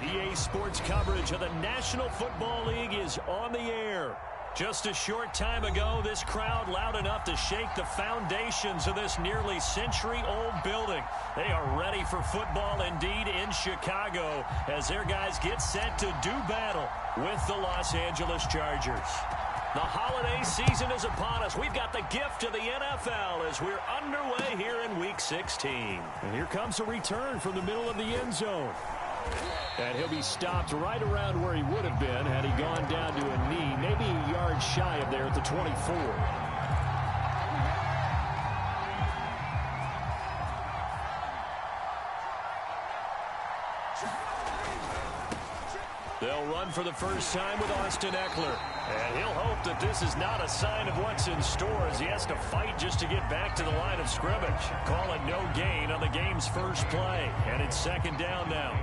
EA Sports coverage of the National Football League is on the air. Just a short time ago, this crowd loud enough to shake the foundations of this nearly century-old building. They are ready for football indeed in Chicago as their guys get set to do battle with the Los Angeles Chargers. The holiday season is upon us. We've got the gift of the NFL as we're underway here in Week 16. And here comes a return from the middle of the end zone. And he'll be stopped right around where he would have been had he gone down to a knee, maybe a yard shy of there at the 24. They'll run for the first time with Austin Eckler. And he'll hope that this is not a sign of what's in store as he has to fight just to get back to the line of scrimmage. Call it no gain on the game's first play. And it's second down now.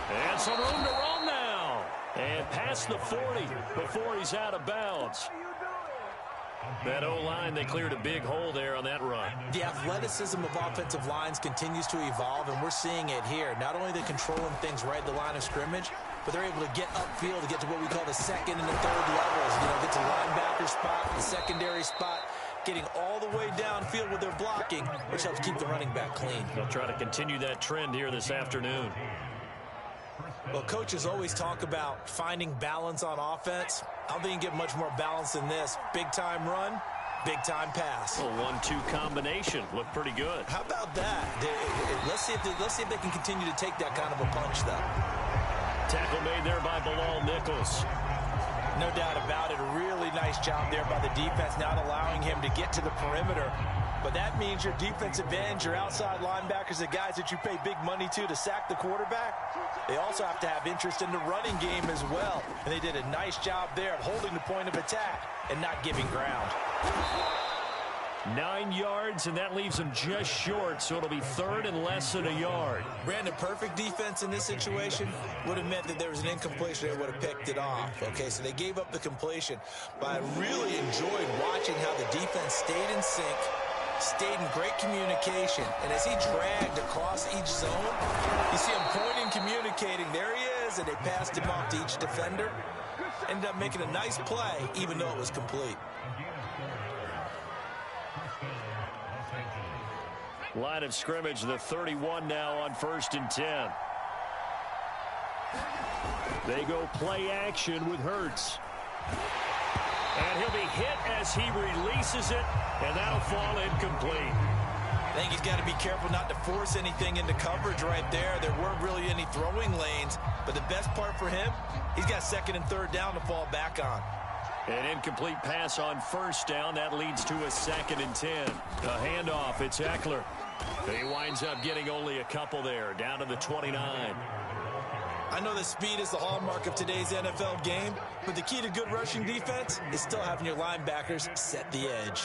And some room to run now. And past the 40 before he's out of bounds. That O-line, they cleared a big hole there on that run. The athleticism of offensive lines continues to evolve, and we're seeing it here. Not only are they controlling things right at the line of scrimmage, but they're able to get upfield to get to what we call the second and the third levels. You know, get to linebacker spot, the secondary spot, getting all the way downfield with their blocking, which helps keep the running back clean. They'll try to continue that trend here this afternoon. Well, coaches always talk about finding balance on offense. I don't think you can get much more balance than this. Big-time run, big-time pass. A 1-2 combination. Looked pretty good. How about that? Let's see if they can continue to take that kind of a punch, though. Tackle made there by Bilal Nichols. No doubt about it. A really nice job there by the defense, not allowing him to get to the perimeter. But that means your defensive ends, your outside linebackers, the guys that you pay big money to sack the quarterback, they also have to have interest in the running game as well. And they did a nice job there of holding the point of attack and not giving ground. 9 yards, and that leaves them just short, so it'll be third and less than a yard. Brandon, perfect defense in this situation would have meant that there was an incompletion. They would have picked it off. Okay, so they gave up the completion. But I really enjoyed watching how the defense stayed in sync, stayed in great communication, and as he dragged across each zone, you see him pointing, communicating. There he is, and they passed him off to each defender. Ended up making a nice play, even though it was complete. Line of scrimmage, the 31 now on 1st and 10. They go play action with Hurts. And he'll be hit as he releases it, and that'll fall incomplete. I think he's got to be careful not to force anything into coverage right there. There weren't really any throwing lanes, but the best part for him, he's got second and third down to fall back on. An incomplete pass on first down. That leads to a 2nd and 10. A handoff, it's Eckler. He winds up getting only a couple there, down to the 29. I know that speed is the hallmark of today's NFL game, but the key to good rushing defense is still having your linebackers set the edge.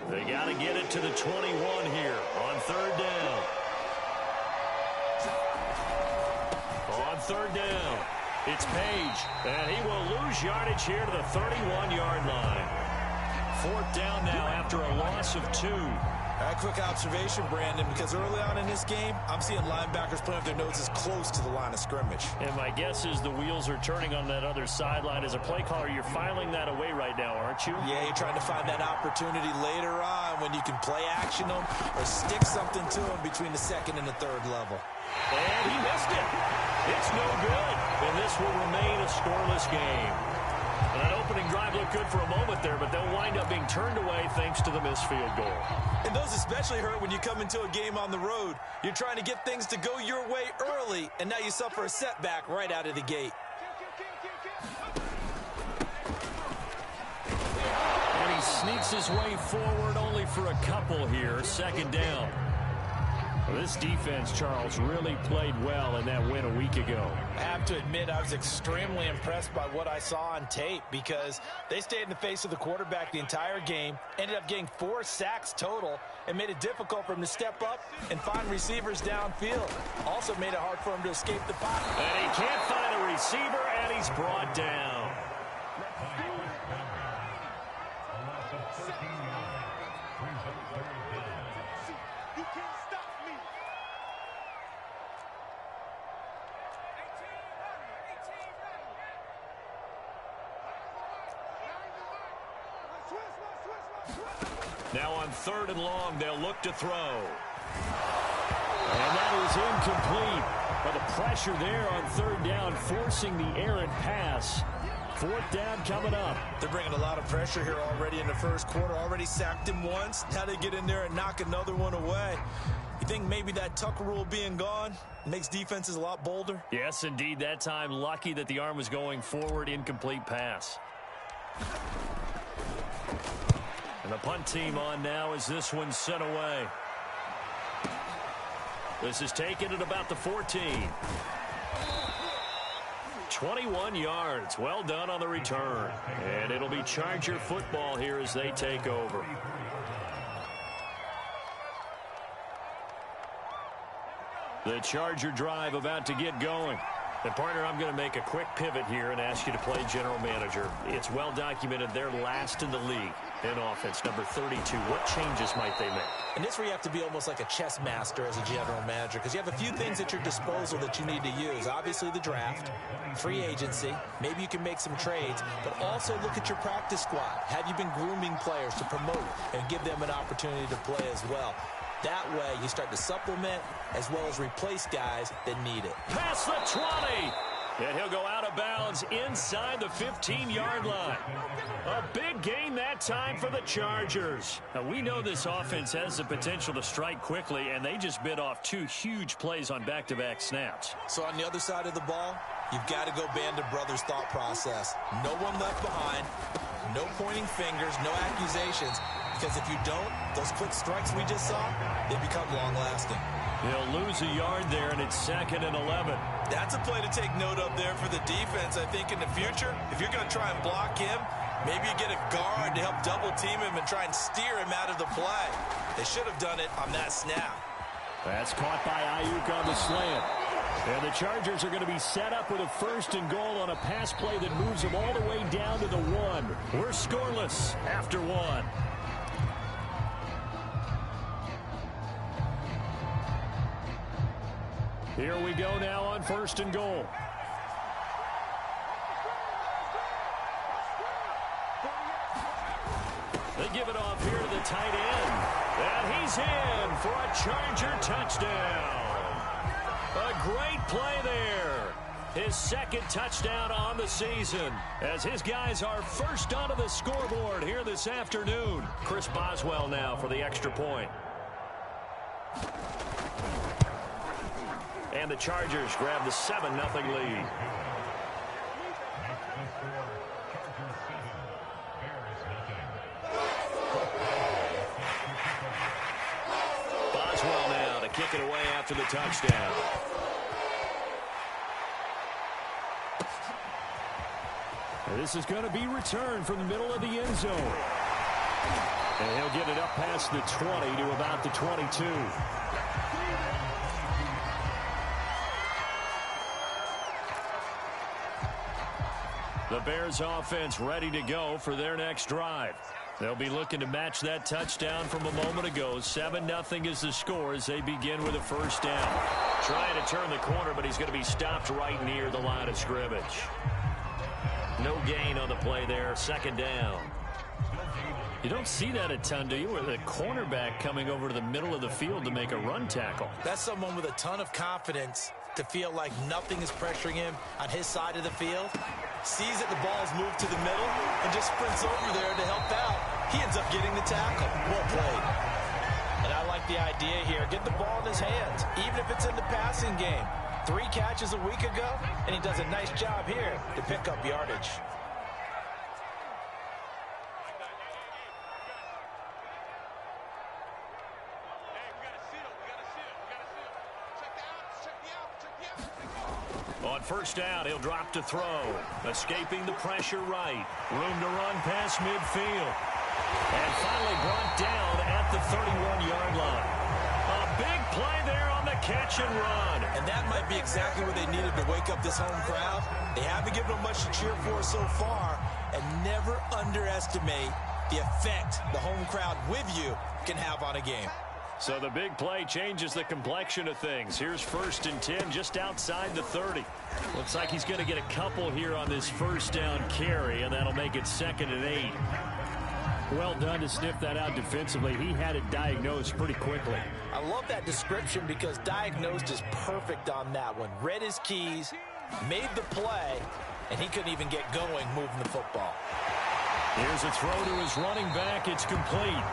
They got to get it to the 21 here on third down. On third down, it's Page, and he will lose yardage here to the 31-yard line. 4th down now after a loss of 2. A quick observation, Brandon, because early on in this game, I'm seeing linebackers putting up their noses close to the line of scrimmage. And my guess is the wheels are turning on that other sideline. As a play caller, you're filing that away right now, aren't you? Yeah, you're trying to find that opportunity later on when you can play action them or stick something to them between the 2nd and the 3rd level. And he missed it. It's no good. And this will remain a scoreless game. That opening drive looked good for a moment there, but they'll wind up being turned away thanks to the missed field goal. And those especially hurt when you come into a game on the road. You're trying to get things to go your way early, and now you suffer a setback right out of the gate. And he sneaks his way forward only for a couple here. 2nd down. This defense, Charles, really played well in that win a week ago. I have to admit, I was extremely impressed by what I saw on tape because they stayed in the face of the quarterback the entire game, ended up getting 4 sacks total, and made it difficult for him to step up and find receivers downfield. Also made it hard for him to escape the pocket. And he can't find a receiver, and he's brought down. Now on 3rd and long, they'll look to throw. And that is incomplete. But the pressure there on 3rd down, forcing the errant pass. 4th down coming up. They're bringing a lot of pressure here already in the first quarter. Already sacked him once. Now they get in there and knock another one away. You think maybe that Tucker rule being gone makes defenses a lot bolder? Yes, indeed. That time, lucky that the arm was going forward. Incomplete pass. And the punt team on now as this one's sent away. This is taken at about the 14. 21 yards. Well done on the return. And it'll be Charger football here as they take over. The Charger drive about to get going. And, partner, I'm going to make a quick pivot here and ask you to play general manager. It's well documented they're last in the league in offense, number 32. What changes might they make? And this where you have to be almost like a chess master as a general manager because you have a few things at your disposal that you need to use. Obviously, the draft, free agency. Maybe you can make some trades, but also look at your practice squad. Have you been grooming players to promote and give them an opportunity to play as well? That way, you start to supplement as well as replace guys that need it. Past the 20. And he'll go out of bounds inside the 15-yard line. A big gain that time for the Chargers. Now, we know this offense has the potential to strike quickly, and they just bit off 2 huge plays on back-to-back snaps. So on the other side of the ball, you've got to go Band of Brothers thought process. No one left behind, no pointing fingers, no accusations. Because if you don't, those quick strikes we just saw, they become long-lasting. He'll lose a yard there, and it's 2nd and 11. That's a play to take note of there for the defense. I think in the future, if you're going to try and block him, maybe you get a guard to help double-team him and try and steer him out of the play. They should have done it on that snap. That's caught by Ayuk on the slant. And the Chargers are going to be set up with a 1st and goal on a pass play that moves them all the way down to the 1. We're scoreless after 1. Here we go now on 1st and goal. They give it off here to the tight end. And he's in for a Charger touchdown. A great play there. His 2nd touchdown on the season as his guys are first onto the scoreboard here this afternoon. Chris Boswell now for the extra point. And the Chargers grab the 7-0 lead. Boswell now to kick it away after the touchdown. And this is going to be returned from the middle of the end zone. And he'll get it up past the 20 to about the 22. The Bears offense ready to go for their next drive. They'll be looking to match that touchdown from a moment ago. 7-0 is the score as they begin with a 1st down. Trying to turn the corner, but he's going to be stopped right near the line of scrimmage. No gain on the play there. 2nd down. You don't see that a ton, do you? With a cornerback coming over to the middle of the field to make a run tackle. That's someone with a ton of confidence to feel like nothing is pressuring him on his side of the field. Sees that the ball's moved to the middle and just sprints over there to help out. He ends up getting the tackle. Well played. And I like the idea here. Get the ball in his hands, even if it's in the passing game. 3 catches a week ago, and he does a nice job here to pick up yardage. On first down, he'll drop to throw. Escaping the pressure right. Room to run past midfield. And finally brought down at the 31-yard line. A big play there on the catch and run. And that might be exactly what they needed to wake up this home crowd. They haven't given them much to cheer for so far. And never underestimate the effect the home crowd with you can have on a game. So the big play changes the complexion of things. Here's 1st and 10 just outside the 30. Looks like he's going to get a couple here on this first down carry, and that'll make it 2nd and 8. Well done to sniff that out defensively. He had it diagnosed pretty quickly. I love that description because diagnosed is perfect on that one. Read his keys, made the play, and he couldn't even get going moving the football. Here's a throw to his running back. It's complete.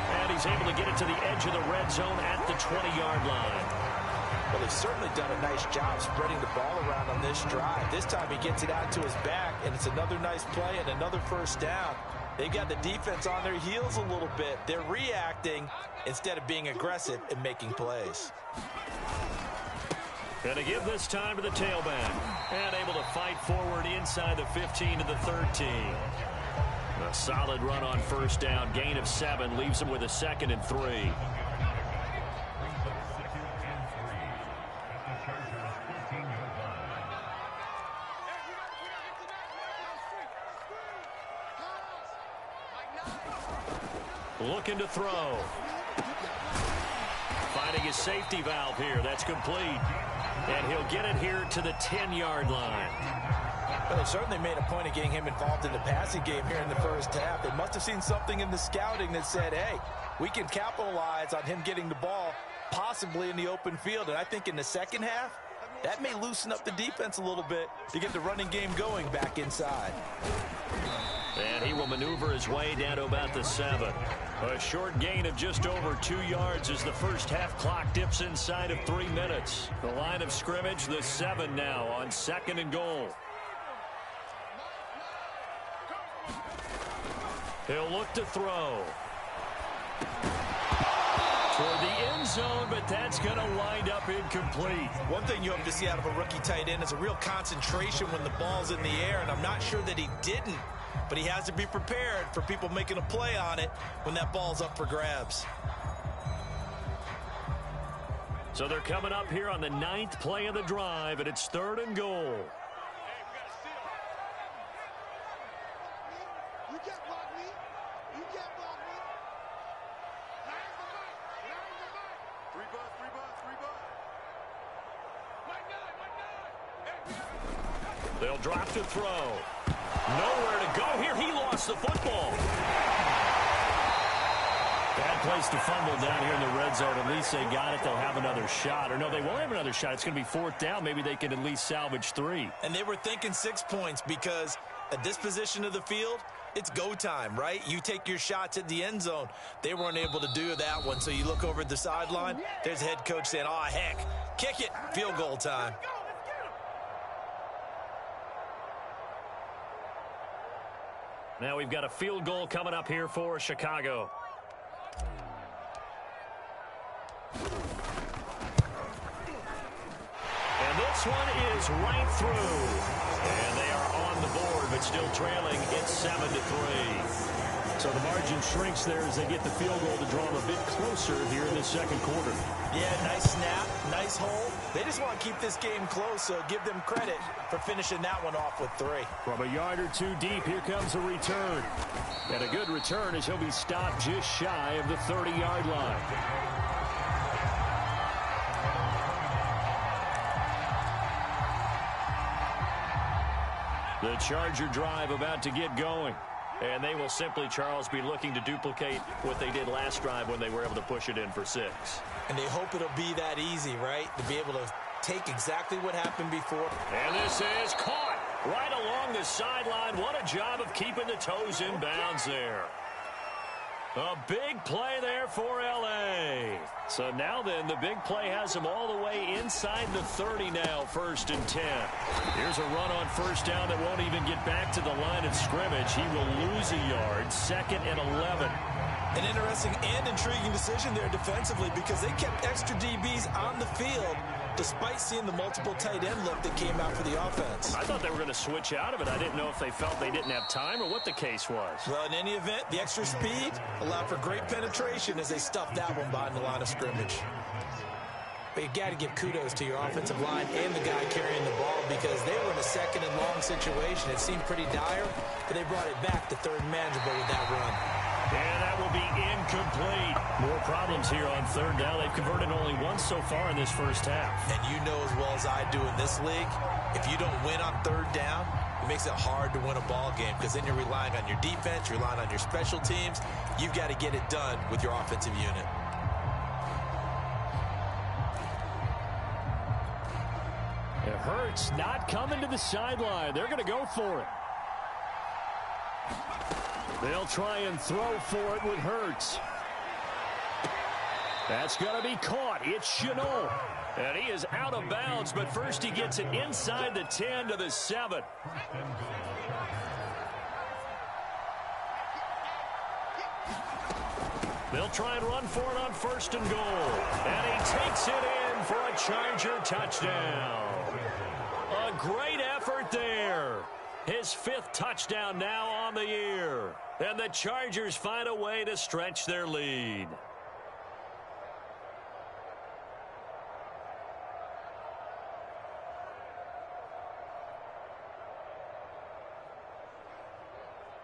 And he's able to get it to the edge of the red zone at the 20-yard line. Well, they've certainly done a nice job spreading the ball around on this drive. This time he gets it out to his back, and it's another nice play and another first down. They've got the defense on their heels a little bit. They're reacting instead of being aggressive and making plays. Going to give this time to the tailback. And able to fight forward inside the 15 to the 13. A solid run on first down. Gain of 7 leaves him with a 2nd and 3. Looking to throw. Finding his safety valve here. That's complete. And he'll get it here to the 10-yard line. Well, they certainly made a point of getting him involved in the passing game here in the first half. They must have seen something in the scouting that said, hey, we can capitalize on him getting the ball possibly in the open field. And I think in the second half, that may loosen up the defense a little bit to get the running game going back inside. And he will maneuver his way down to about the 7. A short gain of just over 2 yards as the first half clock dips inside of 3 minutes. The line of scrimmage, the 7 now on 2nd and goal. He'll look to throw. Toward the end zone, but that's going to wind up incomplete. One thing you hope to see out of a rookie tight end is a real concentration when the ball's in the air, and I'm not sure that he didn't. But he has to be prepared for people making a play on it when that ball's up for grabs. So they're coming up here on the 9th play of the drive, and it's 3rd and goal. They'll drop to throw. Nowhere to go here. He lost the football. Bad place to fumble down here in the red zone. At least they got it. They'll have another shot. Or no, they won't have another shot. It's going to be 4th down. Maybe they can at least salvage 3. And they were thinking 6 points because at this position of the field, it's go time, right? You take your shots at the end zone. They weren't able to do that one. So you look over at the sideline. There's the head coach saying, oh, heck, kick it. Field goal time. Now we've got a field goal coming up here for Chicago. And this one is right through. And they are on the board, but still trailing. It's 7-3. So the margin shrinks there as they get the field goal to draw them a bit closer here in the second quarter. Yeah, nice snap, nice hole. They just want to keep this game close, so give them credit for finishing that one off with 3. From a yard or 2 deep, here comes a return. And a good return as he'll be stopped just shy of the 30-yard line. The Charger drive about to get going. And they will simply, Charles, be looking to duplicate what they did last drive when they were able to push it in for 6. And they hope it'll be that easy, right? To be able to take exactly what happened before. And this is caught right along the sideline. What a job of keeping the toes in bounds there. A big play there for L.A. So now then, the big play has them all the way inside the 30 now, 1st and 10. Here's a run on first down that won't even get back to the line of scrimmage. He will lose a yard, 2nd and 11. An interesting and intriguing decision there defensively because they kept extra DBs on the field despite seeing the multiple tight end look that came out for the offense. I thought they were going to switch out of it. I didn't know if they felt they didn't have time or what the case was. Well, in any event, the extra speed allowed for great penetration as they stuffed that one behind the line of scrimmage. But you got to give kudos to your offensive line and the guy carrying the ball because they were in a second and long situation. It seemed pretty dire, but they brought it back to third and manageable with that run. And that will be incomplete. More problems here on third down. They've converted only once so far in this first half. And you know as well as I do in this league, if you don't win on third down, it makes it hard to win a ball game because then you're relying on your defense, you're relying on your special teams. You've got to get it done with your offensive unit. It hurts not coming to the sideline. They're going to go for it. They'll try and throw for it with Hurts. That's going to be caught. It's Chenault. And he is out of bounds, but first he gets it inside the 10 to the 7. They'll try and run for it on first and goal. And he takes it in for a Charger touchdown. A great effort there. His 5th touchdown now on the year. And the Chargers find a way to stretch their lead.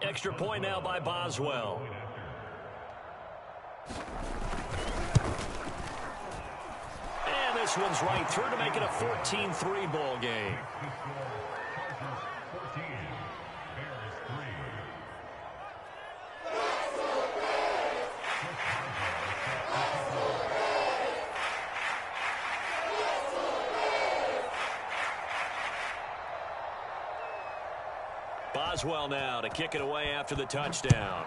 Extra point now by Boswell. And this one's right through to make it a 14-3 ball game. Boswell now to kick it away after the touchdown.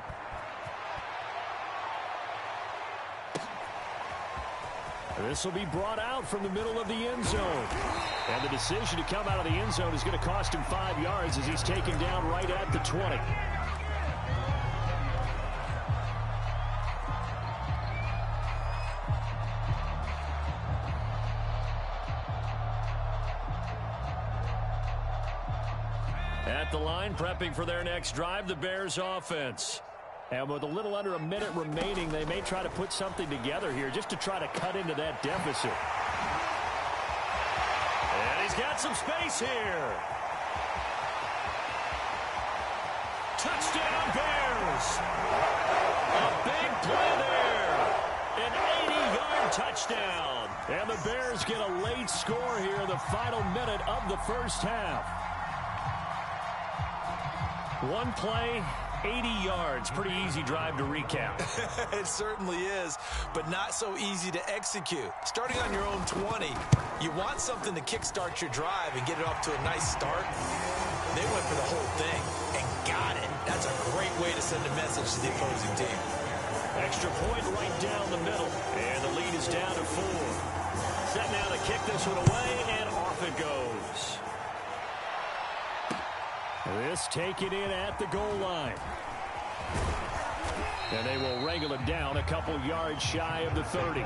This will be brought out from the middle of the end zone. And the decision to come out of the end zone is going to cost him 5 yards as he's taken down right at the 20. At the line, prepping for their next drive, the Bears offense. And with a little under a minute remaining, they may try to put something together here just to try to cut into that deficit. And he's got some space here. Touchdown, Bears. A big play there. An 80-yard touchdown. And the Bears get a late score here in the final minute of the first half. One play, 80 yards. Pretty easy drive to recap. It certainly is, but not so easy to execute. Starting on your own 20, you want something to kickstart your drive and get it off to a nice start. They went for the whole thing and got it. That's a great way to send a message to the opposing team. Extra point right down the middle, and the lead is down to 4. Set now to kick this one away, and off it goes. This taken in at the goal line. And they will wrangle it down a couple yards shy of the 30.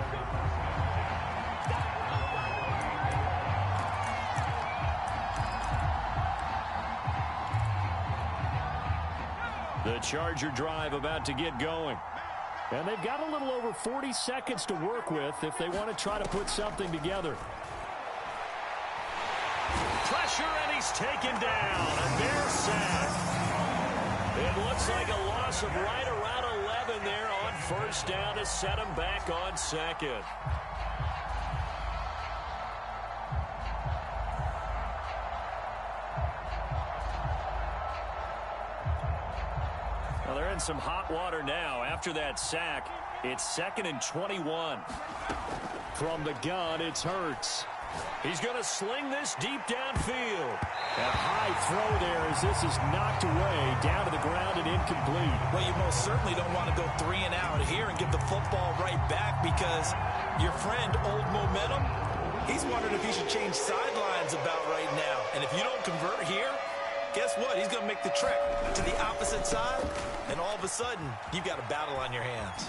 The Charger drive about to get going. And they've got a little over 40 seconds to work with if they want to try to put something together. Pressure, and he's taken down. A Bear sack. It looks like a loss of right around 11 there on first down to set him back on second. Well, they're in some hot water now. After that sack, it's 2nd and 21. From the gun, it's Hurts. He's going to sling this deep downfield. A high throw there as this is knocked away down to the ground and incomplete. Well, you most certainly don't want to go 3 and out here and give the football right back because your friend, Old Momentum, he's wondering if he should change sidelines about right now. And if you don't convert here, guess what? He's going to make the trek to the opposite side, and all of a sudden, you've got a battle on your hands.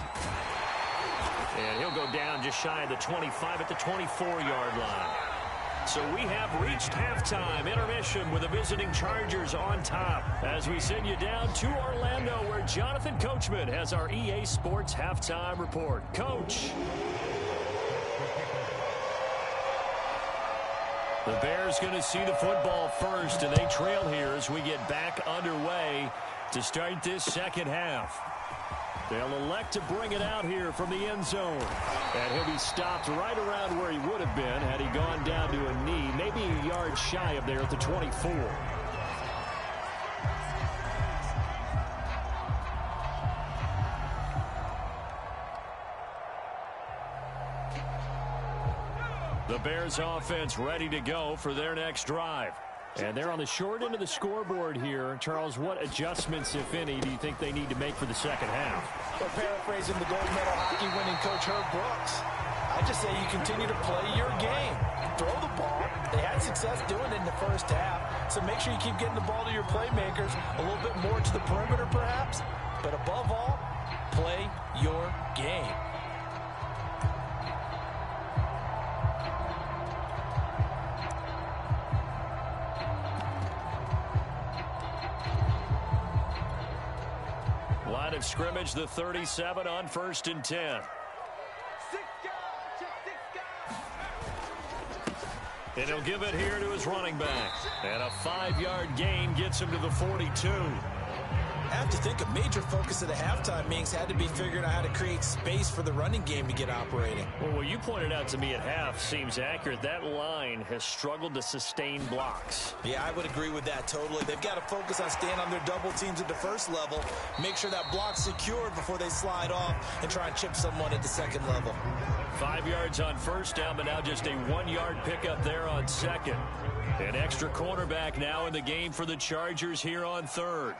And he'll go down just shy of the 25 at the 24-yard line. So we have reached halftime, intermission with the visiting Chargers on top. As we send you down to Orlando, where Jonathan Coachman has our EA Sports halftime report. Coach. The Bears going to see the football first, and they trail here as we get back underway to start this second half. They'll elect to bring it out here from the end zone. And he'll be stopped right around where he would have been had he gone down to a knee, maybe a yard shy of there at the 24. The Bears offense ready to go for their next drive. And they're on the short end of the scoreboard here. Charles, what adjustments, if any, do you think they need to make for the second half? Well, paraphrasing the gold medal hockey winning coach Herb Brooks, I just say you continue to play your game. Throw the ball. They had success doing it in the first half, so make sure you keep getting the ball to your playmakers, a little bit more to the perimeter perhaps, but above all, play your game. Line of scrimmage, the 37 on 1st and 10. And he'll give it here to his running back. And a 5-yard gain gets him to the 42. I have to think a major focus of the halftime meetings had to be figuring out how to create space for the running game to get operating. Well, what you pointed out to me at half seems accurate. That line has struggled to sustain blocks. Yeah, I would agree with that totally. They've got to focus on staying on their double teams at the first level, make sure that block's secured before they slide off and try and chip someone at the second level. 5 yards on first down, but now just a 1-yard pickup there on second. An extra cornerback now in the game for the Chargers here on third.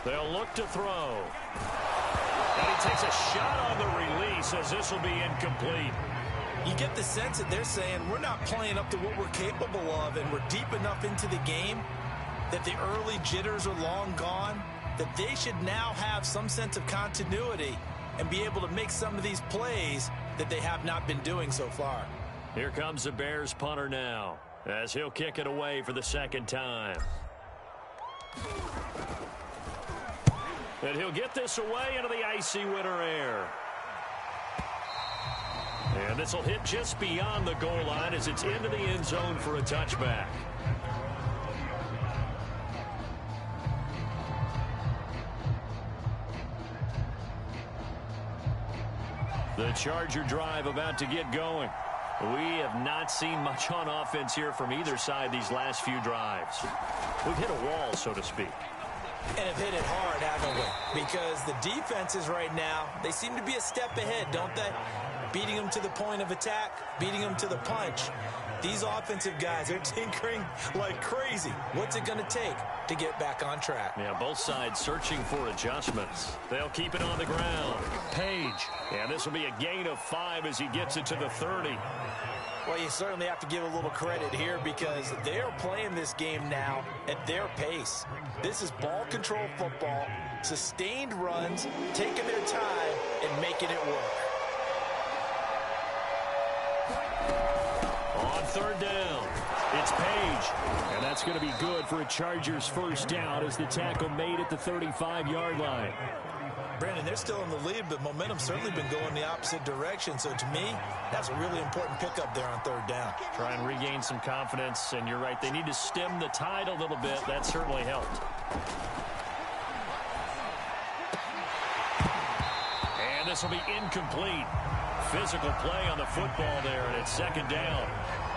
They'll look to throw. And he takes a shot on the release as this will be incomplete. You get the sense that they're saying we're not playing up to what we're capable of, and we're deep enough into the game that the early jitters are long gone, that they should now have some sense of continuity and be able to make some of these plays that they have not been doing so far. Here comes the Bears punter now as he'll kick it away for the second time. And he'll get this away into the icy winter air. And this will hit just beyond the goal line as it's into the end zone for a touchback. The Charger drive about to get going. We have not seen much on offense here from either side these last few drives. We've hit a wall, so to speak. And have hit it hard, haven't we? Because the defenses right now, they seem to be a step ahead, don't they? Beating them to the point of attack, beating them to the punch. These offensive guys are tinkering like crazy. What's it going to take to get back on track? Yeah, both sides searching for adjustments. They'll keep it on the ground. Page. And this will be a gain of 5 as he gets it to the 30. Well, you certainly have to give a little credit here because they are playing this game now at their pace. This is ball control football, sustained runs, taking their time and making it work. On third down, it's Page. And that's going to be good for a Chargers first down as the tackle made at the 35-yard line. Brandon, they're still in the lead, but momentum's certainly been going the opposite direction. So to me, that's a really important pickup there on third down. Try and regain some confidence, and you're right. They need to stem the tide a little bit. That certainly helped. And this will be incomplete. Physical play on the football there, and it's second down.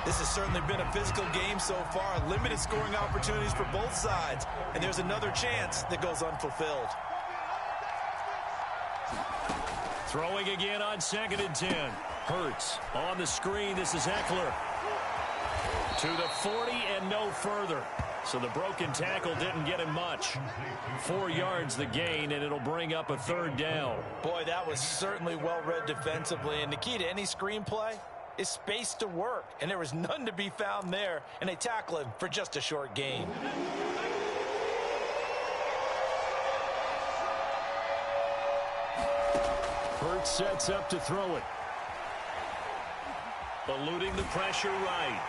This has certainly been a physical game so far. Limited scoring opportunities for both sides. And there's another chance that goes unfulfilled. Throwing again on 2nd and 10. Hurts on the screen. This is Eckler. To the 40 and no further. So the broken tackle didn't get him much. 4 yards the gain, and it'll bring up a third down. Boy, that was certainly well read defensively. And the key to any screenplay is space to work. And there was none to be found there. And they tackle him for just a short gain. Hurts sets up to throw it. eluding the pressure right.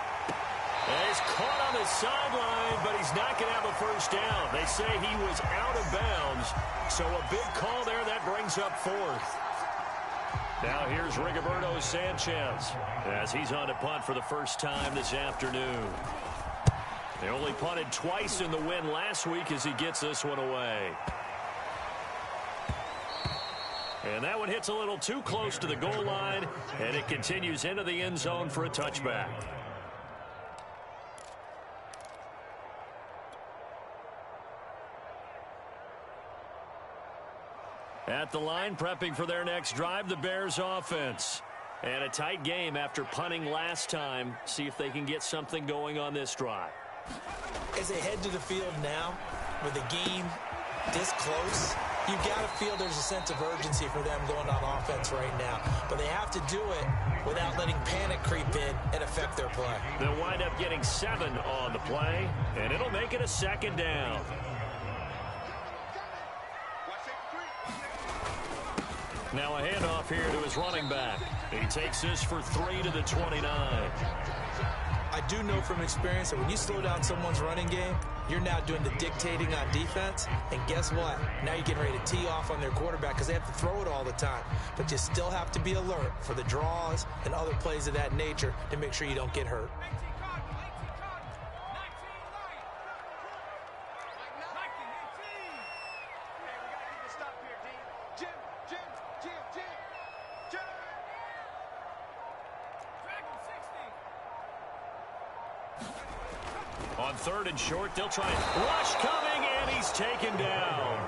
And he's caught on the sideline, but he's not going to have a first down. They say he was out of bounds, so a big call there. That brings up fourth. Now here's Rigoberto Sanchez as he's on to punt for the first time this afternoon. They only punted twice in the win last week as he gets this one away. And that one hits a little too close to the goal line, and it continues into the end zone for a touchback. At the line, prepping for their next drive, the Bears offense. And a tight game after punting last time. See if they can get something going on this drive. As they head to the field now, with the game this close, you've got to feel there's a sense of urgency for them going on offense right now. But they have to do it without letting panic creep in and affect their play. They'll wind up getting 7 on the play, and it'll make it a second down. Now a handoff here to his running back. He takes this for 3 to the 29. I do know from experience that when you slow down someone's running game, you're now doing the dictating on defense. And guess what? Now you're getting ready to tee off on their quarterback because they have to throw it all the time. But you still have to be alert for the draws and other plays of that nature to make sure you don't get hurt. On 3rd and short, they'll try it. Rush coming, and he's taken down.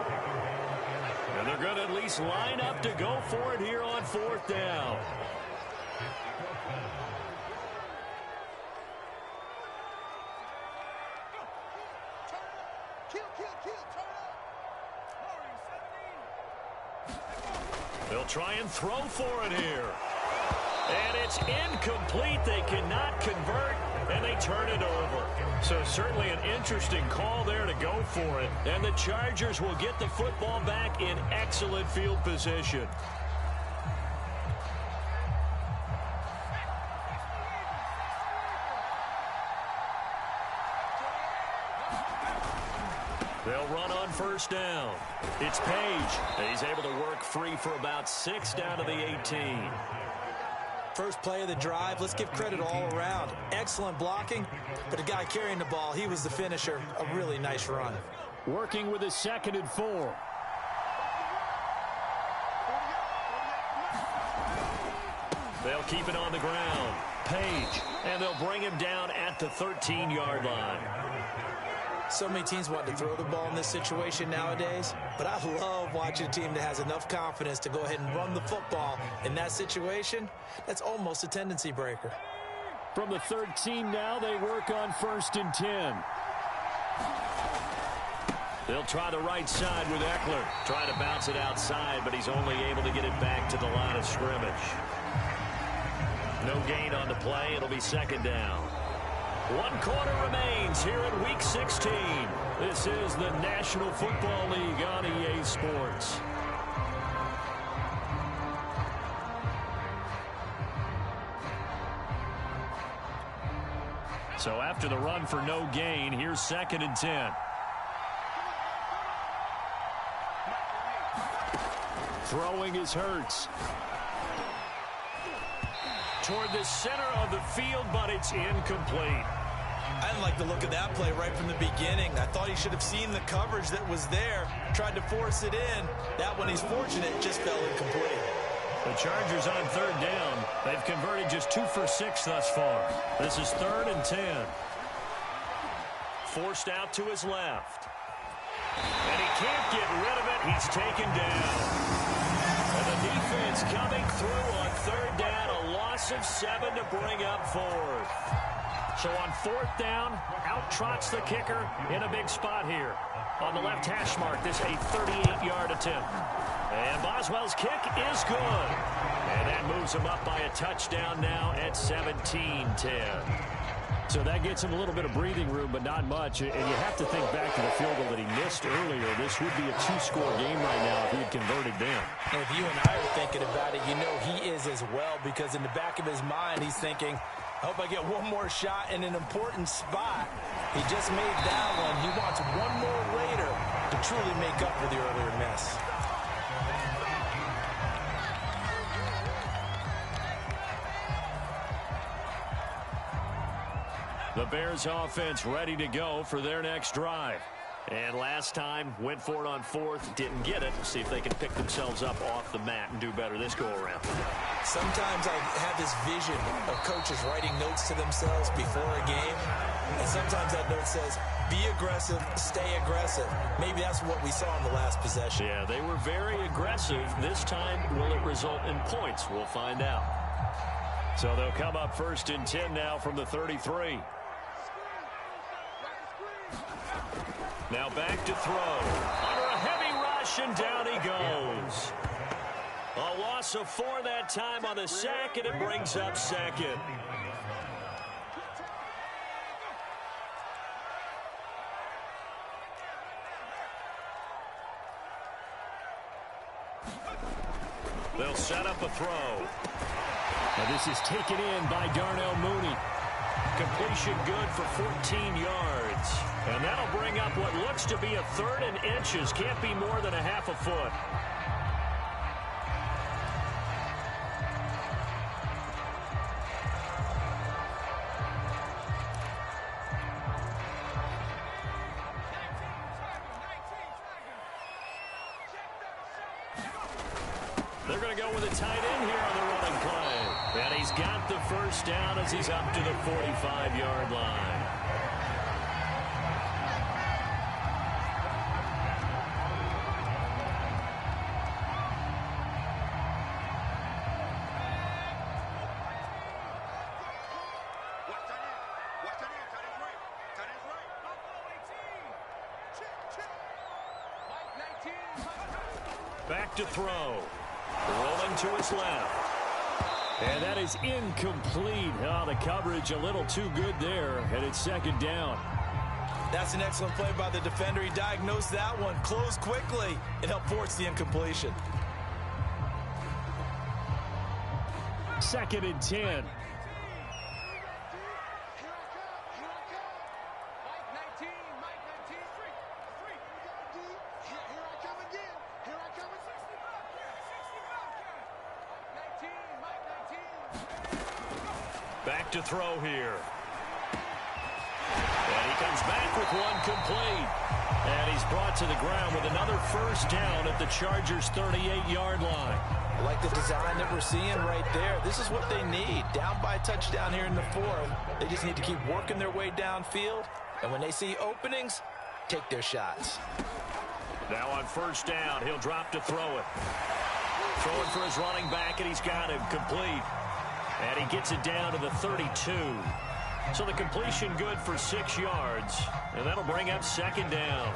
And they're going to at least line up to go for it here on 4th down. They'll try and throw for it here. And it's incomplete. They cannot convert, and they turn it over. So certainly an interesting call there to go for it. And the Chargers will get the football back in excellent field position. They'll run on 1st down. It's Page. He's able to work free for about 6 down to the 18. First play of the drive, let's give credit all around. Excellent blocking, but the guy carrying the ball, he was the finisher. A really nice run. Working with a 2nd and 4. They'll keep it on the ground. Page, and they'll bring him down at the 13-yard line. So many teams want to throw the ball in this situation nowadays, but I love watching a team that has enough confidence to go ahead and run the football. In that situation, that's almost a tendency breaker. From the 13 now, they work on 1st and 10. They'll try the right side with Eckler. Trying to bounce it outside, but he's only able to get it back to the line of scrimmage. No gain on the play. It'll be 2nd down. 1 quarter remains here in Week 16. This is the National Football League on EA Sports. So after the run for no gain, here's 2nd and 10. Throwing is Hurts. Toward the center of the field, but it's incomplete. I didn't like the look of that play right from the beginning. I thought he should have seen the coverage that was there, tried to force it in. That one, he's fortunate, just fell incomplete. The Chargers on 3rd down. They've converted just 2 for 6 thus far. This is 3rd and 10. Forced out to his left. And he can't get rid of it. He's taken down. And the defense coming through on 3rd down. A loss of 7 to bring up 4th. So on 4th down, out trots the kicker in a big spot here. On the left hash mark, this a 38-yard attempt. And Boswell's kick is good. And that moves him up by a touchdown now at 17-10. So that gets him a little bit of breathing room, but not much. And you have to think back to the field goal that he missed earlier. This would be a two-score game right now if he had converted them. And if you and I are thinking about it, you know he is as well, because in the back of his mind, he's thinking, I hope I get one more shot in an important spot. He just made that one. He wants one more later to truly make up for the earlier miss. The Bears offense ready to go for their next drive. And last time, went for it on fourth, didn't get it. See if they can pick themselves up off the mat and do better this go-around. Sometimes I have this vision of coaches writing notes to themselves before a game. And sometimes that note says, be aggressive, stay aggressive. Maybe that's what we saw in the last possession. Yeah, they were very aggressive. This time, will it result in points? We'll find out. So they'll come up 1st and 10 now from the 33. Now back to throw. Under a heavy rush, and down he goes. A loss of 4 that time on the sack, and it brings up 2nd. They'll set up a throw. Now this is taken in by Darnell Mooney. Completion good for 14 yards. And that'll bring up what looks to be a 3rd and inches. Can't be more than a half a foot. They're going to go with a tight end here on the running play. And he's got the first down as he's up to the 45-yard line. Back to throw. Rolling to his left. And that is incomplete. Oh, the coverage a little too good there, and it's 2nd down. That's an excellent play by the defender. He diagnosed that one, closed quickly, and helped force the incompletion. 2nd and 10. Back to throw here. And he comes back with one complete. And he's brought to the ground with another first down at the Chargers' 38-yard line. I like the design that we're seeing right there. This is what they need. Down by a touchdown here in the 4th. They just need to keep working their way downfield. And when they see openings, take their shots. Now on first down, he'll drop to throw it. Throwing for his running back, and he's got him complete. And he gets it down to the 32. So the completion good for 6 yards. And that'll bring up 2nd down.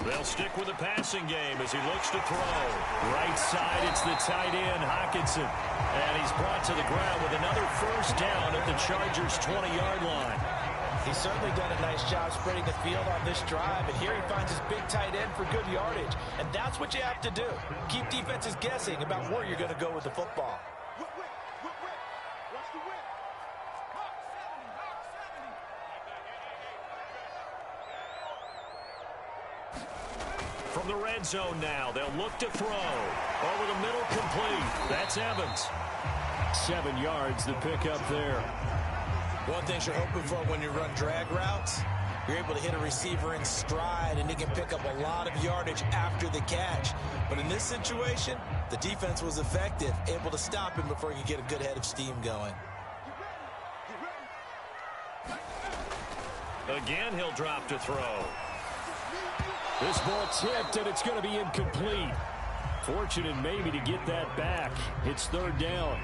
They'll stick with the passing game as he looks to throw. Right side, it's the tight end, Hockenson. And he's brought to the ground with another first down at the Chargers' 20-yard line. He's certainly done a nice job spreading the field on this drive, and here he finds his big tight end for good yardage. And that's what you have to do. Keep defenses guessing about where you're going to go with the football. From the red zone now, they'll look to throw. Over the middle, complete. That's Evans. 7 yards to pick up there. One thing you're hoping for when you run drag routes, you're able to hit a receiver in stride, and he can pick up a lot of yardage after the catch. But in this situation, the defense was effective, able to stop him before he could get a good head of steam going. Again, he'll drop to throw. This ball tipped, and it's going to be incomplete. Fortunate maybe to get that back. It's 3rd down.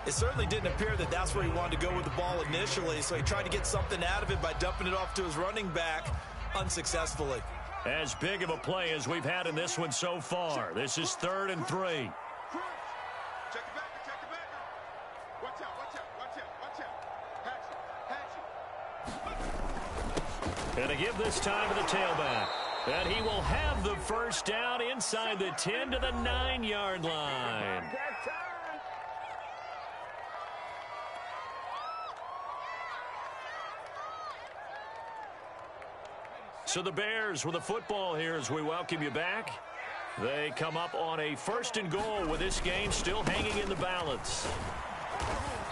It certainly didn't appear that that's where he wanted to go with the ball initially, so he tried to get something out of it by dumping it off to his running back unsuccessfully. As big of a play as we've had in this one so far. This is 3rd and 3. Check the backer, check the backer. Watch out, watch out, watch out, watch out. Hatch it. And to give this time to the tailback. And he will have the first down inside the 10 to the 9-yard line. So the Bears with the football here as we welcome you back. They come up on a 1st and goal with this game still hanging in the balance.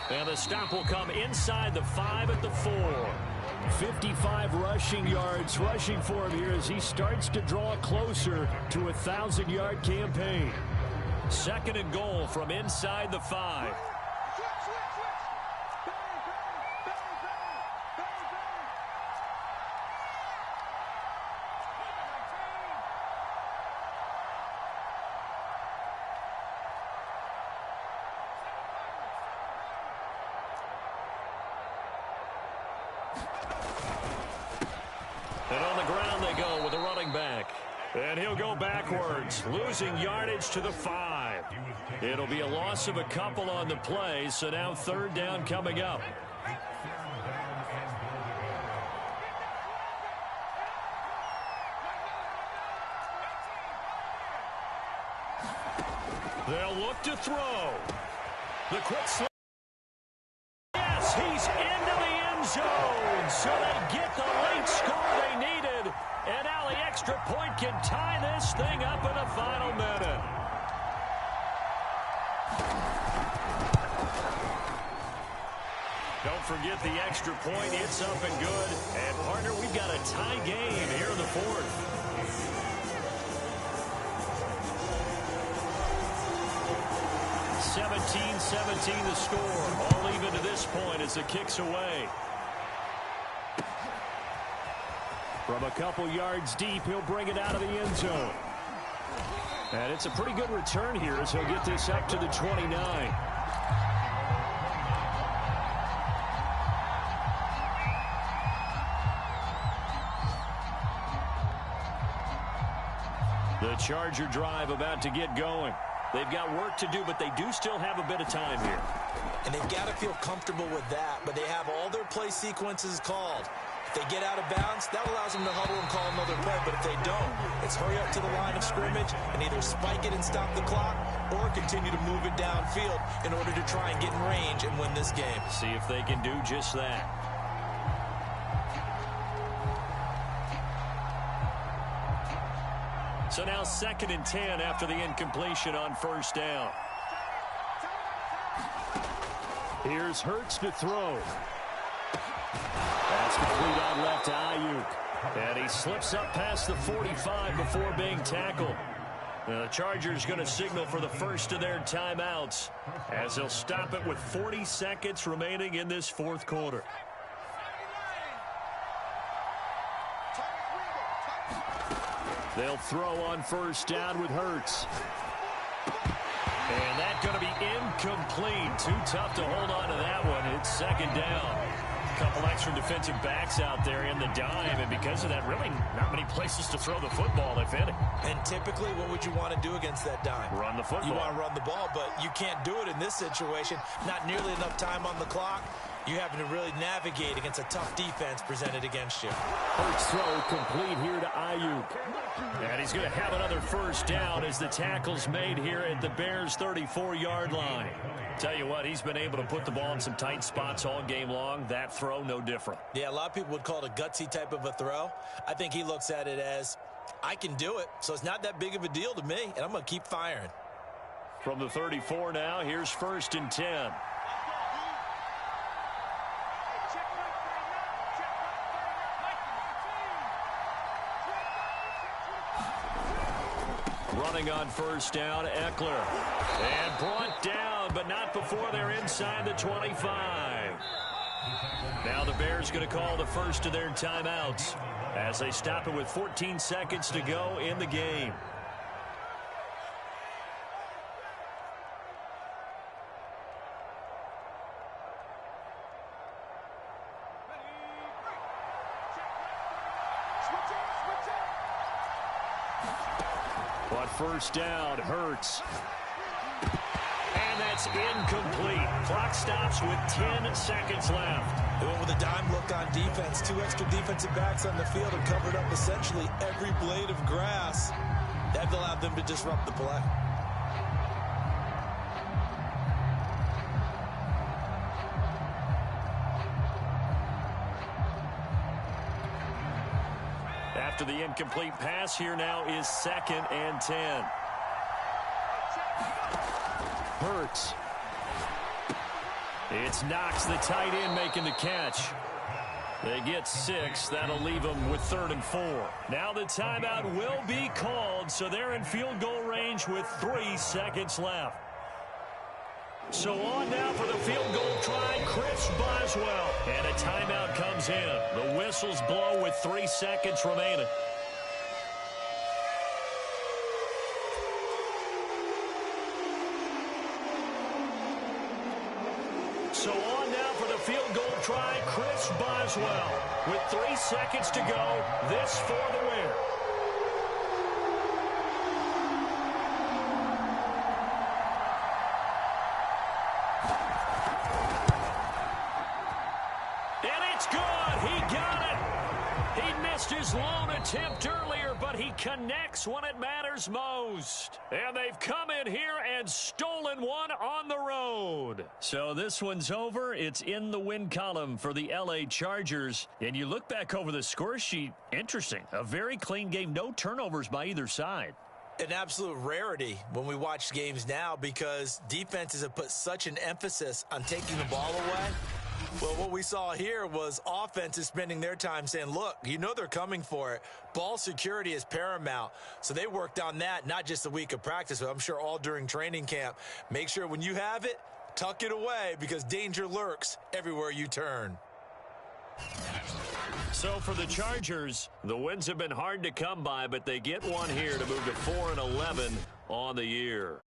And the stop will come inside the 5 at the 4. 55 rushing yards rushing for him here as he starts to draw closer to a 1,000-yard campaign. 2nd and goal from inside the 5. And on the ground they go with the running back. And he'll go backwards, losing yardage to the 5. It'll be a loss of a couple on the play, so now 3rd down coming up. They'll look to throw. The quick slip. Yes, he's into the end zone. So they get the late score they needed. And now the extra point can tie this thing up in the final minute. Don't forget the extra point. It's up and good. And, partner, we've got a tie game here in the 4th. (17-17) the score. All even to this point as the kick's away. From a couple yards deep, he'll bring it out of the end zone. And it's a pretty good return here as he'll get this up to the 29. The Charger drive about to get going. They've got work to do, but they do still have a bit of time here. And they've got to feel comfortable with that, but they have all their play sequences called. If they get out of bounds, that allows them to huddle and call another play, but if they don't, it's hurry up to the line of scrimmage and either spike it and stop the clock or continue to move it downfield in order to try and get in range and win this game. See if they can do just that. So now 2nd and 10 after the incompletion on 1st down. Here's Hurts to throw. That's complete out left to Ayuk. And he slips up past the 45 before being tackled. Now the Chargers going to signal for the first of their timeouts as they'll stop it with 40 seconds remaining in this 4th quarter. They'll throw on 1st down with Hurts. And that's going to be incomplete. Too tough to hold on to that one. It's 2nd down. A couple extra defensive backs out there in the dime, and because of that, really not many places to throw the football, if any. And typically, what would you want to do against that dime? Run the football. You want to run the ball, but you can't do it in this situation. Not nearly enough time on the clock. You having to really navigate against a tough defense presented against you. Hurts throw complete here to Ayuk. And he's going to have another 1st down as the tackle's made here at the Bears' 34-yard line. Tell you what, he's been able to put the ball in some tight spots all game long. That throw, no different. Yeah, a lot of people would call it a gutsy type of a throw. I think he looks at it as, I can do it, so it's not that big of a deal to me, and I'm going to keep firing. From the 34 now, here's 1st and 10. Running on 1st down, Eckler. And brought down, but not before they're inside the 25. Now the Bears going to call the first of their timeouts as they stop it with 14 seconds to go in the game. first down. Hurts. And that's incomplete. Clock stops with 10 seconds left. They went with a dime look on defense. 2 extra defensive backs on the field and covered up essentially every blade of grass. That allowed them to disrupt the play. After the incomplete pass, here now is 2nd and 10. Hurts. It's Knox, the tight end, making the catch. They get 6. That'll leave them with 3rd and 4. Now the timeout will be called, so they're in field goal range with 3 seconds left. So on now for the field goal try, Chris Boswell. And a timeout comes in. The whistles blow with 3 seconds remaining. So on now for the field goal try, Chris Boswell. With 3 seconds to go, this for the win. And it's good. He got it. He missed his lone attempt earlier, but he connects when it matters most. And they've come in here and stolen one on the road. So this one's over. It's in the win column for the LA Chargers. And you look back over the score sheet, interesting. A very clean game, no turnovers by either side. An absolute rarity when we watch games now because defenses have put such an emphasis on taking the ball away. Well, what we saw here was offenses spending their time saying, look, you know they're coming for it. Ball security is paramount. So they worked on that, not just a week of practice, but I'm sure all during training camp. Make sure when you have it, tuck it away because danger lurks everywhere you turn. So for the Chargers, the wins have been hard to come by, but they get one here to move to 4-11 on the year.